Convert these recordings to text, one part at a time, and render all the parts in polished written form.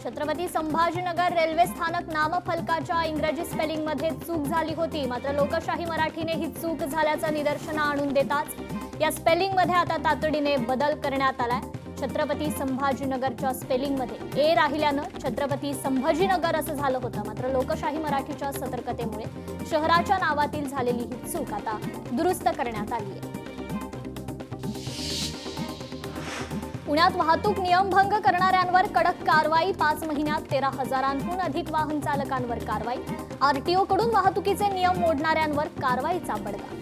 Chhatrapati Sambhajinagar railway स्थानक नामफलकाच्या इंग्रजी spelling मध्ये चूक झाली होती, मात्र लोकशाही मराठीने ही चूक झाल्याचं निदर्शना आणून देताच या स्पेलिंग मध्ये आता तातडीने बदल करण्यात आलाय। छत्रपती संभाजीनगरच्या स्पेलिंग मध्ये ए राहिल्यानं छत्रपती संभाजीनगर असं झालं होतं, मात्र लोकशाही मराठीच्या सतर्कतेमुळे शहराच्या नावातील झालेली ही चूक आता दुरुस्त करण्यात आली आहे। पुण्यात वाहतूक नियमभंग करणाऱ्यांवर कडक कारवाई, 5 महिन्यात 13,000हून अधिक वाहन चालकांवर कारवाई। आरटीओ कडून वाहतुकीचे नियम मोडणाऱ्यांवर कारवाईचा बडगा।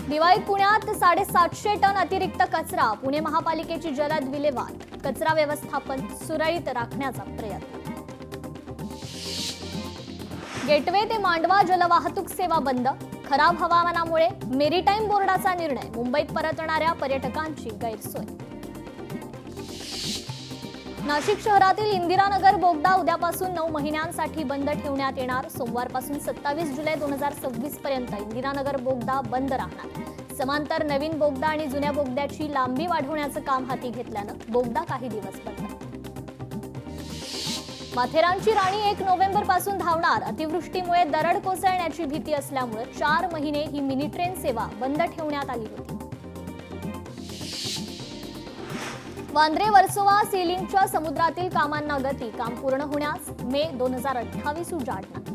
दिवाळीत पुण्यात 750 टन अतिरिक्त कचरा, पुणे महापालिकेची जलद विल्हेवाट, कचरा व्यवस्थापन सुरळीत राखण्याचा प्रयत्न। गेटवे ते मांडवा जलवाहतूक सेवा बंद, खराब हवामानामुळे मेरीटाईम बोर्डाचा निर्णय, मुंबईत परतणाऱ्या पर्यटकांची गैरसोय। नाशिक शहरातील इंदिरानगर बोगदा उद्यापासून 9 महिन्यांसाठी बंद ठेवण्यात येणार। सोमवारपासून 27 जुलै 2026 पर्यंत इंदिरानगर बोगदा बंद राहणार। समांतर नवीन बोगदा आणि जुन्या बोगद्याची लांबी वाढवण्याचं काम हाती घेतल्यानं बोगदा काही दिवस बंद। माथेरानची राणी 1 नोव्हेंबर पासून धावणार, अतिवृष्टीमुळे दरड कोसळण्याची भीती असल्यामुळे 4 महिने ही मिनी ट्रेन सेवा बंद ठेवण्यात आली होती। वांद्रे वर्सोवा सीलिंगच्या समुद्रातील कामांना गती, काम पूर्ण होण्यास मे 2028 उजाडणार।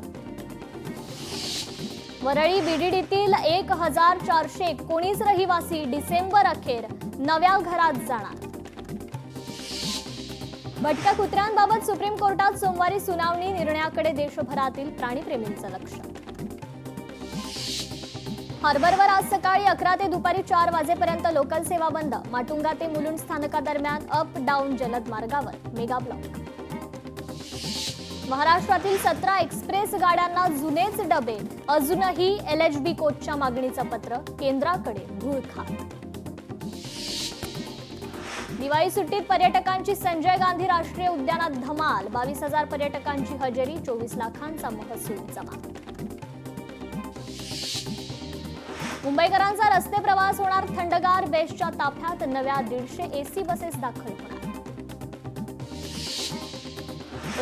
वरळी बीडीडीतील 1419 रहिवासी डिसेंबर अखेर नव्या घरात जाणार। भटक्या कुत्र्यांबाबत सुप्रीम कोर्टात सोमवारी सुनावणी, निर्णयाकडे देशभरातील प्राणीप्रेमींचं लक्ष। हार्बरवर आज सकाळी 11 ते दुपारी 4 वाजेपर्यंत लोकल सेवा बंद। माटुंगा ते मुलुंड स्थानकादरम्यान अप डाऊन जलद मार्गावर मेगा ब्लॉक। महाराष्ट्रातील 17 एक्सप्रेस गाड्यांना जुनेच डबे, अजूनही LHB कोचच्या मागणीचं पत्र, केंद्राकडे धूळखात। दिवाळी सुट्टीत पर्यटकांची संजय गांधी राष्ट्रीय उद्यानात धमाल, 22,000 पर्यटकांची हजेरी, 24 लाखांचा महसूल जमा। मुंबईकरांचा रस्ते प्रवास होणार थंडगार, बेस्टच्या ताफ्यात नव्या 150 AC बसेस दाखल होणार।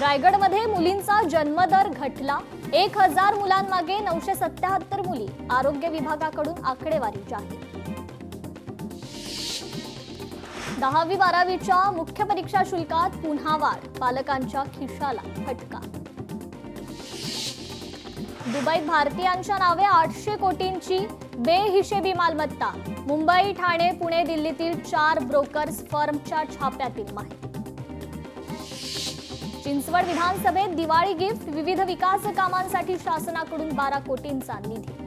रायगडमध्ये मुलींचा जन्मदर घटला, 1000 मुलांमागे 977 मुली, आरोग्य विभागाकडून आकडेवारी जाहीर। 10वी-12वीच्या मुख्य परीक्षा शुल्कात पुन्हा वाढ, पालकांच्या खिशाला फटका। दुबईत भारतीयांच्या नावे 800 कोटींची बेहिशेबी मालमत्ता, मुंबई, ठाणे, पुणे, दिल्लीतील 4 ब्रोकर्स फर्मच्या छाप्यातील माहिती। चिंचवड विधानसभेत दिवाळी गिफ्ट, विविध विकास कामांसाठी शासनाकडून 12 कोटींचा निधी।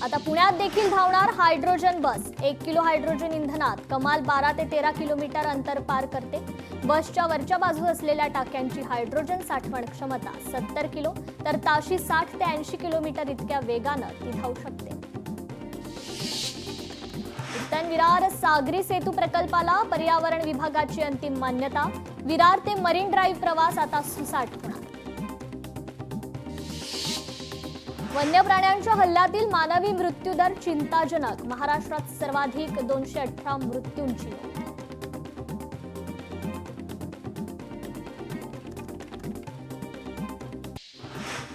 आता पुण्यात देखील धावणार हायड्रोजन बस, 1 किलो हायड्रोजन इंधनात कमाल 12 ते 13 किलोमीटर अंतर पार करते। बसच्या वरच्या बाजू असलेल्या टाक्यांची हायड्रोजन साठवण क्षमता 70 किलो, तर ताशी 60 ते 80 किलोमीटर इतक्या वेगानं ती धावू शकते। उत्तन विरार सागरी सेतू प्रकल्पाला पर्यावरण विभागाची अंतिम मान्यता, विरार ते मरीन ड्राईव्ह प्रवास आता सुसाट होणार। वन्य प्राण्यांच्या हल्ल्यातील मानवी मृत्यूदर चिंताजनक, महाराष्ट्रात सर्वाधिक 218 मृत्यूंची नोंद।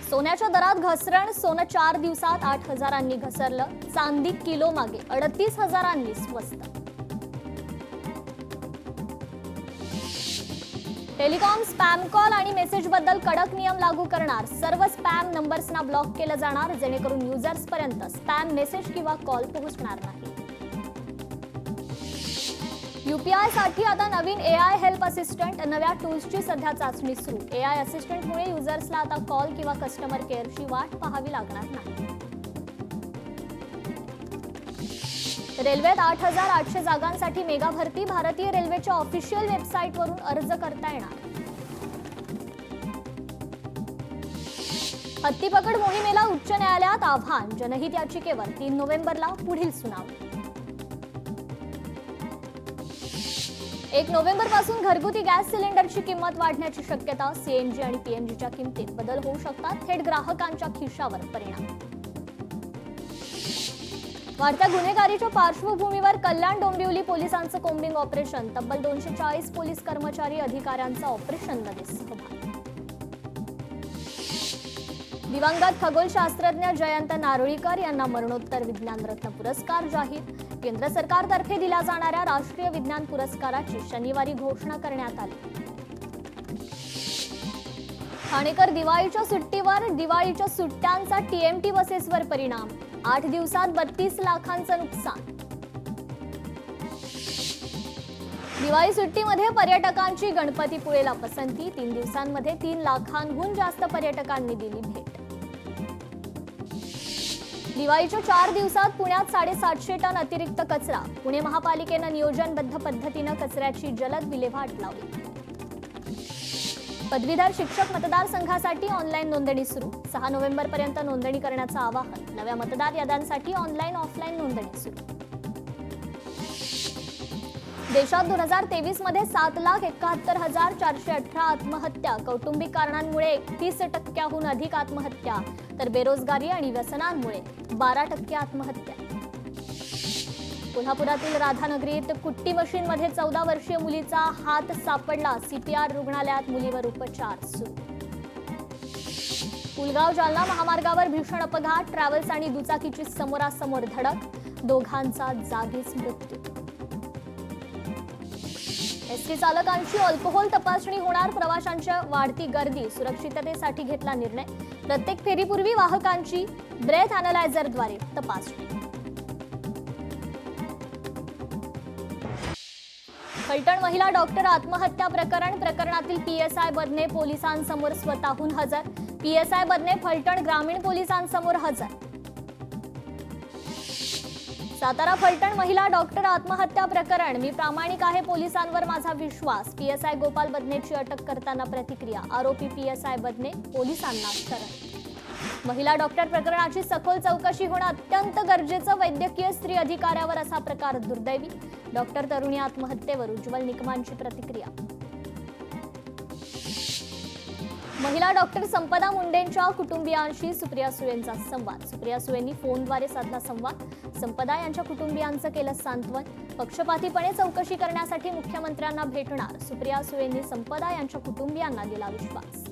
सोन्याच्या दरात घसरण, सोनं 4 दिवसात 8,000 घसरलं, चांदी किलो मागे 38,000 स्वस्त। टेलिकॉम स्पॅम कॉल आणि मेसेजबद्दल कडक नियम लागू करणार, सर्व स्पॅम नंबर्सना ब्लॉक केलं जाणार, जेणेकरून युजर्स पर्यंत स्पॅम मेसेज किंवा कॉल पोहोचणार नाही। UPI साठी आता नवीन AI हेल्प असिस्टंट, नव्या टूल्सची सध्या चाचणी सुरू। AI असिस्टंटमुळे युजर्सला आता कॉल किंवा कस्टमर केअरची वाट पाहावी लागणार नाही। रेल्वेत 8,800 जागांसाठी मेगा भरती, भारतीय रेल्वेच्या ऑफिशियल वेबसाईटवरून अर्ज करता येणार। हत्तीपकड मोहिमेला उच्च न्यायालयात आव्हान, जनहित याचिकेवर 3 नोव्हेंबरला पुढील सुनावणी। 1 नोव्हेंबर पासून घरगुती गॅस सिलेंडरची किंमत वाढण्याची शक्यता, CNG आणि PNGच्या किमतीत बदल होऊ शकतात, थेट ग्राहकांच्या खिशावर परिणाम। वाढत्या गुन्हेगारीच्या पार्श्वभूमीवर कल्याण डोंबिवली पोलिसांचं कोम्बिंग ऑपरेशन. तब्बल 240 पोलीस कर्मचारी अधिकाऱ्यांचा ऑपरेशनमध्ये सहभाग. दिवंगत खगोलशास्त्रज्ञ जयंत नारळीकर यांना मरणोत्तर विज्ञान रत्न पुरस्कार जाहीर. केंद्र सरकारतर्फे दिल्या जाणाऱ्या राष्ट्रीय विज्ञान पुरस्काराची शनिवारी घोषणा करण्यात आली. ठाणेकर दिवाळीच्या सुट्टीवर. दिवाळीच्या सुट्ट्यांचा टीएमटी बसेसवर परिणाम. 8 दिवसात 32 लाखांचं नुकसान. दिवाळी सुट्टीमध्ये पर्यटकांची गणपतीपुळेला पसंती. 3 दिवसांमध्ये 3 लाखांहून जास्त पर्यटकांनी दिली भेट. दिवाळीच्या 4 दिवसात पुण्यात 750 टन अतिरिक्त कचरा. पुणे महापालिकेनं नियोजनबद्ध पद्धतीनं कचऱ्याची जलद विल्हेवाट लावली. पदवीधर शिक्षक मतदारसंघासाठी ऑनलाईन नोंदणी सुरू. 6 नोव्हेंबरपर्यंत नोंदणी करण्याचं आवाहन. नव्या मतदार याद्यांसाठी ऑनलाईन ऑफलाईन नोंदणी सुरू. देशात 2023 मध्ये 7,71,418 आत्महत्या. कौटुंबिक कारणांमुळे 31% अधिक आत्महत्या, तर बेरोजगारी आणि व्यसनांमुळे 12% आत्महत्या. कोल्हापुरातील राधानगरीत कुट्टी मशीनमध्ये 14 वर्षीय मुलीचा हात सापडला. सीपीआर रुग्णालयात मुलीवर उपचार सुरू. पुलगाव जालना महामार्गावर भीषण अपघात. ट्रॅव्हल्स आणि दुचाकीची समोरासमोर धडक. दोघांचा जागीच मृत्यू. एसटी चालकांची अल्कोहोल तपासणी होणार. प्रवाशांच्या वाढती गर्दी. सुरक्षिततेसाठी घेतला निर्णय. प्रत्येक फेरीपूर्वी वाहकांची ब्रेथ अॅनालायझरद्वारे तपासणी. फलटण महिला डॉक्टर आत्महत्या प्रकरणातील पीएसआय बदने पोलिसांसमोर स्वतःहून हजर. पीएसआय बदने फलटण ग्रामीण पोलिसांसमोर हजर. सातारा फलटण महिला डॉक्टर आत्महत्या प्रकरण. मी प्रामाणिक आहे, पोलिसांवर माझा विश्वास. पीएसआय गोपाल बदनेची अटक करताना प्रतिक्रिया. आरोपी पीएसआय बदने पोलिसांना शरण. महिला डॉक्टर प्रकरणाची सखोल चौकशी होणं अत्यंत गरजेचं. वैद्यकीय स्त्री अधिकाऱ्यावर असा प्रकार दुर्दैवी. डॉक्टर तरुणी आत्महत्येवर उज्ज्वल निकमांची प्रतिक्रिया. महिला डॉक्टर संपदा मुंडेंच्या कुटुंबियांशी सुप्रिया सुळेंचा संवाद. सुप्रिया सुळेंनी फोनद्वारे साधला संवाद. संपदा यांच्या कुटुंबियांचं केलं सांत्वन. पक्षपातीपणे चौकशी करण्यासाठी मुख्यमंत्र्यांना भेटणार. सुप्रिया सुळेंनी संपदा यांच्या कुटुंबियांना दिला विश्वास.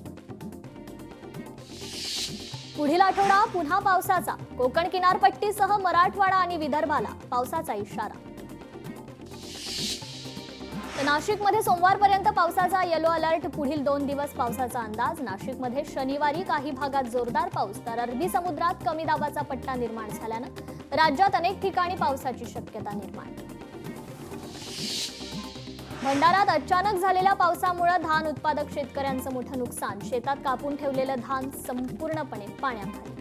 पुढील आठवडा पुन्हा पावसाचा. कोकण किनारपट्टीसह मराठवाडा आणि विदर्भाला पावसाचा इशारा. नाशिकमध्ये सोमवारपर्यंत पावसाचा येलो अलर्ट. पुढील 2 दिवस पावसाचा अंदाज. नाशिकमध्ये शनिवारी काही भागात जोरदार पाऊस, तर अरबी समुद्रात कमी दाबाचा पट्टा निर्माण झाल्यानं राज्यात अनेक ठिकाणी पावसाची शक्यता निर्माण. भंडारात अचानक झालेल्या पावसामुळे धान उत्पादक शेतकऱ्यांचं मोठं नुकसान. शेतात कापून ठेवलेलं धान संपूर्णपणे पाण्याखाली.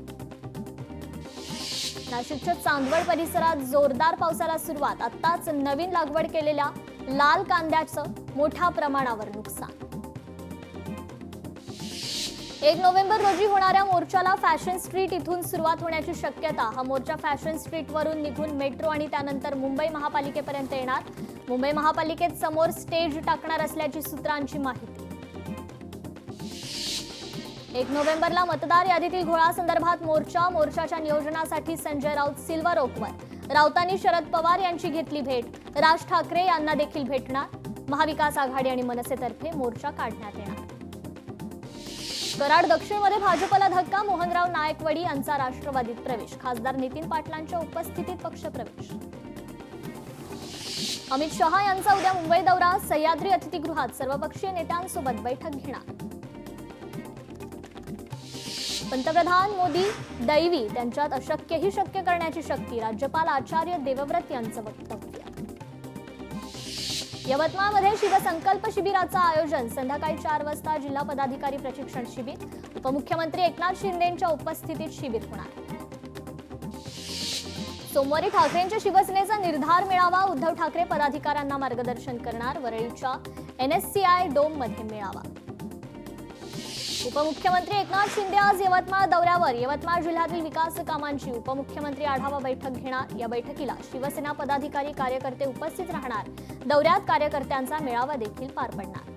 नाशिकच्या चांदवड परिसरात जोरदार पावसाला सुरुवात. आताच नवीन लागवड केलेल्या लाल कांद्याचं मोठ्या प्रमाणावर नुकसान. 1 नोव्हेंबर रोजी होणाऱ्या मोर्चाला फॅशन स्ट्रीट इथून सुरुवात होण्याची शक्यता. हा मोर्चा फॅशन स्ट्रीट वरून निघून मेट्रो आणि त्यानंतर मुंबई महापालिकेपर्यंत येणार. मुंबई महापालिकेत समोर स्टेज टाकणार असल्याची सूत्रांची माहिती. 1 नोव्हेंबरला मतदार यादीतील घोळासंदर्भात मोर्चाच्या नियोजनासाठी संजय राऊत सिल्वर ओकवर. राऊतांनी शरद पवार यांची घेतली भेट. राज ठाकरे यांना देखील भेटणार. महाविकास आघाडी आणि मनसेतर्फे मोर्चा काढण्यात येणार. कराड दक्षिणमध्ये भाजपला धक्का. मोहनराव नायकवडी यांचा राष्ट्रवादीत प्रवेश. खासदार नितीन पाटलांच्या उपस्थितीत पक्षप्रवेश. अमित शहा यांचा उद्या मुंबई दौरा. सह्याद्री अतिथीगृहात सर्वपक्षीय नेत्यांसोबत बैठक घेणार. पंतप्रधान मोदी दैवी, त्यांच्यात अशक्यही शक्य करण्याची शक्ती. राज्यपाल आचार्य देवव्रत यांचं वक्तव्य. यवतमाळमध्ये शिवसंकल्प शिबिराचं आयोजन. संध्याकाळी 4 वाजता जिल्हा पदाधिकारी प्रशिक्षण शिबिर. उपमुख्यमंत्री एकनाथ शिंदेंच्या उपस्थितीत शिबिर होणार. सोमवारी ठाकरेंच्या शिवसेनेचा निर्धार मेळावा. उद्धव ठाकरे पदाधिकाऱ्यांना मार्गदर्शन करणार. वरळीच्या NSCI डोम मध्ये मेळावा. उपमुख्यमंत्री एकनाथ शिंदे आज यवतमाळ दौऱ्यावर. यवतमाळ जिल्ह्यातील विकास कामांची उपमुख्यमंत्री आढावा बैठक घेणार. या बैठकीला शिवसेना पदाधिकारी कार्यकर्ते उपस्थित राहणार. दौऱ्यात कार्यकर्त्यांचा मेळावा देखील पार पडणार.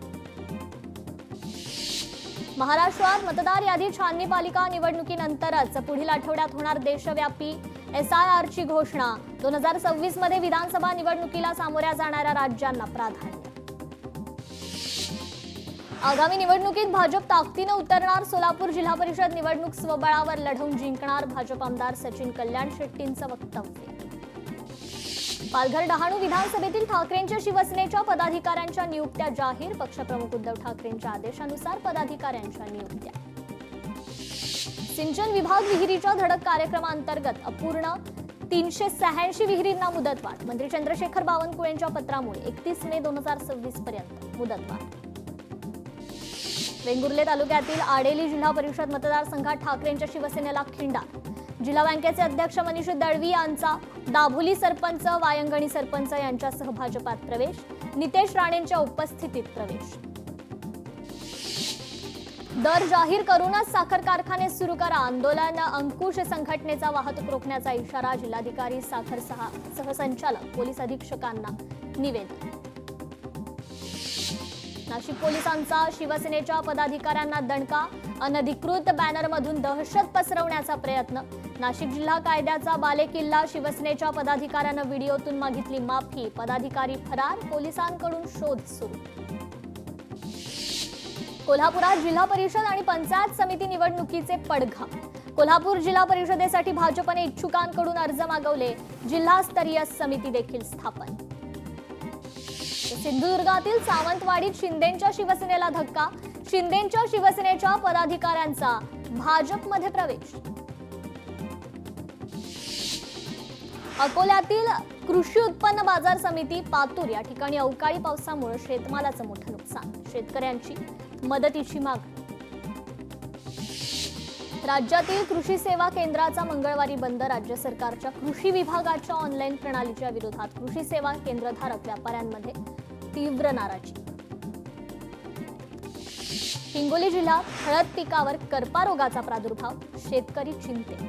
महाराष्ट्रात मतदार यादी छाननी पालिका निवडणुकीनंतरच पुढील आठवड्यात होणार देशव्यापी SIRची घोषणा. 2026 मध्ये विधानसभा निवडणुकीला सामोऱ्या जाणाऱ्या राज्यांना प्राधान्य. आगामी निवडणुकीत भाजप ताकदीने उतरणार. सोलापूर जिल्हा परिषद निवडणूक स्वबळावर लढवून जिंकणार. भाजप आमदार सचिन कल्याण शेट्टींचं वक्तव्य. पालघर डहाणू विधानसभेतील ठाकरेंच्या शिवसेनेच्या पदाधिकाऱ्यांच्या नियुक्त्या जाहीर. पक्षप्रमुख उद्धव ठाकरेंच्या आदेशानुसार पदाधिकाऱ्यांच्या नियुक्त्या. सिंचन विभाग विहिरीच्या धडक कार्यक्रमांतर्गत अपूर्ण 386 विहिरींना मुदतवाढ. मंत्री चंद्रशेखर बावनकुळेंच्या पत्रामुळे 31 मे 2026 पर्यंत मुदतवाढ. वेंगुर्ले तालुक्यातील आडेली जिल्हा परिषद मतदारसंघात ठाकरेंच्या शिवसेनेला खिंडा. जिल्हा बँकेचे अध्यक्ष मनीष दळवी यांचा दाभोली सरपंच, वायंगणी सरपंच यांच्यासह भाजपात प्रवेश. नितेश राणेंच्या उपस्थितीत प्रवेश. दर जाहीर करूनच साखर कारखाने सुरू करा. आंदोलन अंकुश संघटनेचा वाहतूक रोखण्याचा इशारा. जिल्हाधिकारी साखर सहसंचालक पोलीस अधीक्षकांना निवेदन. नाशिक पोलिसांचा शिवसेनेच्या पदाधिकाऱ्यांना दणका. अनधिकृत बॅनरमधून दहशत पसरवण्याचा प्रयत्न. नाशिक जिल्हा कायद्याचा बालेकिल्ला. शिवसेनेच्या पदाधिकाऱ्यानं व्हिडिओतून मागितली माफी. पदाधिकारी फरार. पोलिसांकडून शोध सुरू. कोल्हापुरात जिल्हा परिषद आणि पंचायत समिती निवडणुकीचे पडघम. कोल्हापूर जिल्हा परिषदेसाठी भाजपने इच्छुकांकडून अर्ज मागवले. जिल्हास्तरीय समिती देखील स्थापन. सिंधुदुर्गातील सावंतवाडीत शिंदेंच्या शिवसेनेला धक्का. शिंदेंच्या शिवसेनेच्या पदाधिकाऱ्यांचा भाजपमध्ये प्रवेश. अकोल्यातील कृषी उत्पन्न बाजार समिती पातूर या ठिकाणी अवकाळी पावसामुळे शेतमालाचं मोठं नुकसान. शेतकऱ्यांची मदतीची मागणी. राज्यातील कृषी सेवा केंद्राचा मंगळवारी बंद. राज्य सरकारच्या कृषी विभागाच्या ऑनलाईन प्रणालीच्या विरोधात कृषी सेवा केंद्रधारक व्यापाऱ्यांमध्ये तीव्र नाराजी. हिंगोली जिल्ह्यात हळद पिकावर करपा रोगाचा प्रादुर्भाव. शेतकरी चिंतेत.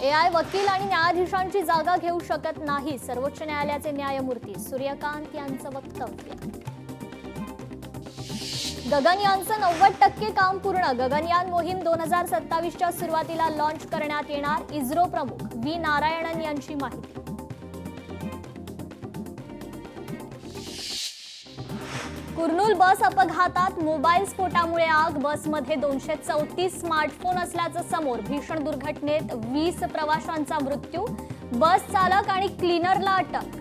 AI वकील आणि न्यायाधीशांची जागा घेऊ शकत नाही. सर्वोच्च न्यायालयाचे न्यायमूर्ती सूर्यकांत यांचं वक्तव्य. गगनयानचं 90% काम पूर्ण. गगनयान मोहीम 2027च्या सुरुवातीला लॉन्च करण्यात येणार. इस्रो प्रमुख V नारायणन यांची माहिती. कुर्नूल बस अपघातात मोबाईल स्फोटामुळे आग. बसमध्ये 234 स्मार्टफोन असल्याचं समोर. भीषण दुर्घटनेत 20 प्रवाशांचा मृत्यू. बस चालक आणि क्लीनरला अटक.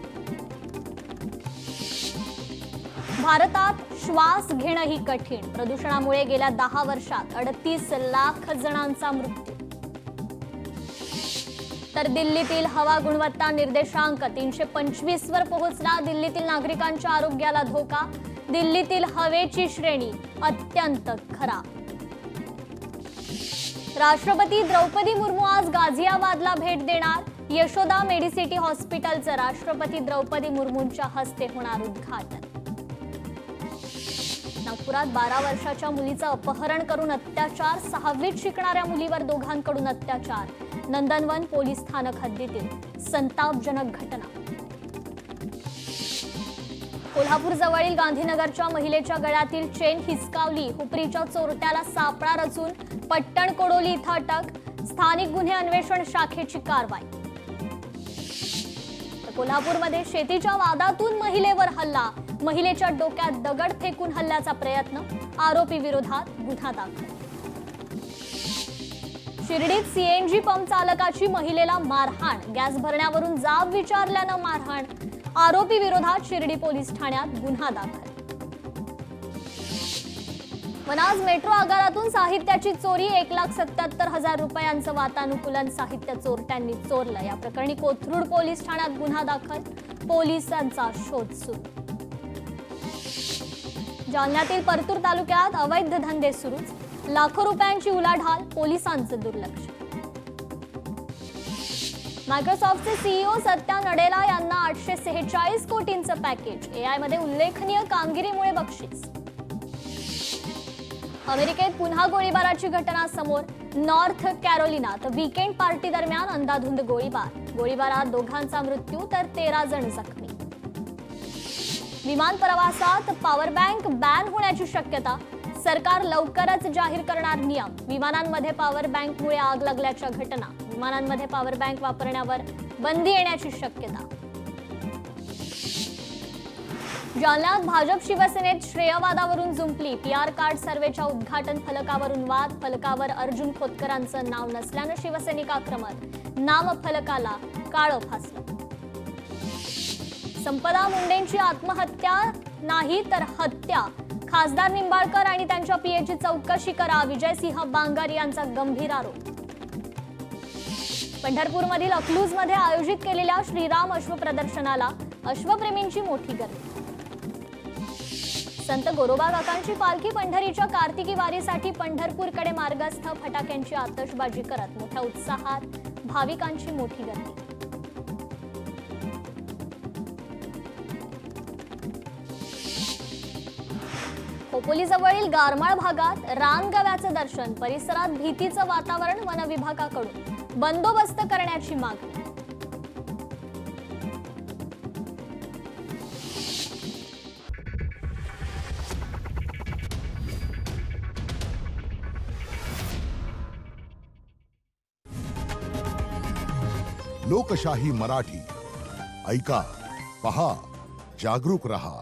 भारतात श्वास घेणंही कठीण. प्रदूषणामुळे गेल्या 10 वर्षात 38 लाख जणांचा मृत्यू. तर दिल्लीतील हवा गुणवत्ता निर्देशांक 325 वर पोहोचला. दिल्लीतील नागरिकांच्या आरोग्याला धोका. दिल्लीतील हवेची श्रेणी अत्यंत खराब. राष्ट्रपती द्रौपदी मुर्मू आज गाझियाबादला भेट देणार. यशोदा मेडिसिटी हॉस्पिटलचं राष्ट्रपती द्रौपदी मुर्मूंच्या हस्ते होणार उद्घाटन. नागपुरात 12 वर्षाच्या मुलीचं अपहरण करून अत्याचार. 6वीत शिकणाऱ्या मुलीवर दोघांकडून अत्याचार. नंदनवन पोलीस स्थानक हद्दीतील संतापजनक घटना. कोल्हापूर जवळील गांधीनगरच्या महिलेच्या गळ्यातील चेन हिसकावली. हुपरीच्या चोरट्याला सापळा रचून पट्टण कोडोली इथं अटक. स्थानिक गुन्हे अन्वेषण शाखेची कारवाई. कोल्हापूरमध्ये शेतीच्या वादातून महिलेवर हल्ला. महिलेच्या डोक्यात दगड फेकून हल्ल्याचा प्रयत्न. आरोपी विरोधात गुन्हा दाखल. शिर्डीत CNG पंप चालकाची महिलेला मारहाण. गॅस भरण्यावरून जाब विचारल्यानं मारहाण. आरोपी विरोधात शिर्डी पोलीस ठाण्यात गुन्हा दाखल. वनाज मेट्रो आगारातून साहित्याची चोरी. 1,77,000 रुपयांचं वातानुकूलन साहित्य चोरट्यांनी चोरलं. या प्रकरणी कोथरूड पोलीस ठाण्यात गुन्हा दाखल. पोलिसांचा शोध सुरू. जालन्यातील परतूर तालुक्यात अवैध धंदे सुरूच. लाखो रुपयांची उलाढाल. पोलिसांचं दुर्लक्ष. मायक्रोसॉफ्टचे CEO सत्या नडेला यांना 846 कोटींचं पॅकेज. AI मध्ये उल्लेखनीय कामगिरीमुळे बक्षीस. अमेरिकेत पुन्हा गोळीबाराची घटना समोर. नॉर्थ कॅरोलिनात वीकेंड पार्टी दरम्यान अंधाधुंद गोळीबार. गोळीबारात दोघांचा मृत्यू तर 13 जण जखमी. विमान प्रवासात पॉवर बँक बॅन होण्याची शक्यता, सरकार लवकरच जाहीर करणार नियम. विमानांमध्ये पॉवर बँकमुळे आग लागल्याच्या घटना, विमानांमध्ये पॉवर बँक वापरण्यावर बंदी येण्याची शक्यता. जालन्यात भाजप शिवसेनेत श्रेयवादावरून जुंपली. पीआर कार्ड सर्वेच्या उद्घाटन फलकावरून वाद, फलकावर अर्जुन खोतकरांचं नाव नसल्यानं शिवसैनिक आक्रमक, नामफलकाला काळं फासलं. संपदा मुंडेंची आत्महत्या नाही तर हत्या, खासदार निंबाळकर आणि त्यांच्या पीएची चौकशी करा, विजयसिंह बांगर यांचा गंभीर आरोप. पंढरपूरमधील अकलूजमध्ये आयोजित केलेल्या श्रीराम अश्व प्रदर्शनाला अश्वप्रेमींची मोठी गर्दी. संत गोरोबा काकांची पालखी पंढरीच्या कार्तिकी वारीसाठी पंढरपूरकडे मार्गस्थ, फटाक्यांची आतषबाजी करत मोठ्या उत्साहात भाविकांची मोठी गर्दी. खोपोलीजवळील गारमाळ भागात रानगव्याचं दर्शन, परिसरात भीतीचं वातावरण, वन विभागाकडून बंदोबस्त करण्याची मागणी. लोकशाही मराठी ऐका, पहा, जागरूक रहा.